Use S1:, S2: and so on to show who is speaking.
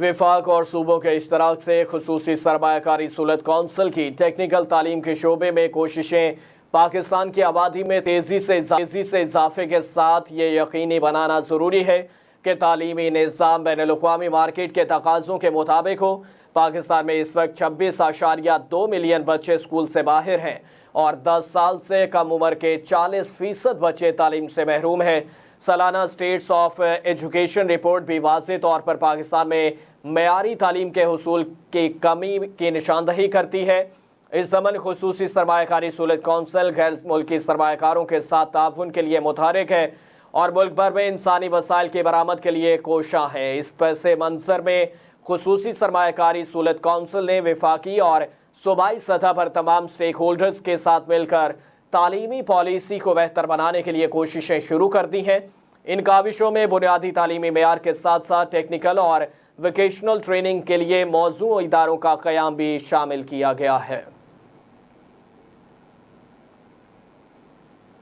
S1: وفاق اور صوبوں کے اشتراک سے خصوصی سرمایہ کاری سہولت کونسل کی ٹیکنیکل تعلیم کے شعبے میں کوششیں پاکستان کی آبادی میں تیزی سے اضافے کے ساتھ یہ یقینی بنانا ضروری ہے کہ تعلیمی نظام بین الاقوامی مارکیٹ کے تقاضوں کے مطابق ہو۔ پاکستان میں اس وقت 26.2 ملین بچے اسکول سے باہر ہیں اور 10 سال سے کم عمر کے 40% بچے تعلیم سے محروم ہیں۔ سالانہ اسٹیٹس آف ایجوکیشن رپورٹ بھی واضح طور پر پاکستان میں معیاری تعلیم کے حصول کی کمی کی نشاندہی کرتی ہے۔ اس ضمن خصوصی سرمایہ کاری سہولت کونسل غیر ملکی سرمایہ کاروں کے ساتھ تعاون کے لیے متحرک ہے اور ملک بھر میں انسانی وسائل کی برآمد کے لیے کوشاں ہے۔ اس پس منظر میں خصوصی سرمایہ کاری سہولت کونسل نے وفاقی اور صوبائی سطح پر تمام سٹیک ہولڈرز کے ساتھ مل کر تعلیمی پالیسی کو بہتر بنانے کے لیے کوششیں شروع کر دی ہیں۔ ان کاوشوں میں بنیادی تعلیمی معیار کے ساتھ ساتھ ٹیکنیکل اور ووکیشنل ٹریننگ کے لیے موزوں اداروں کا قیام بھی شامل کیا گیا ہے۔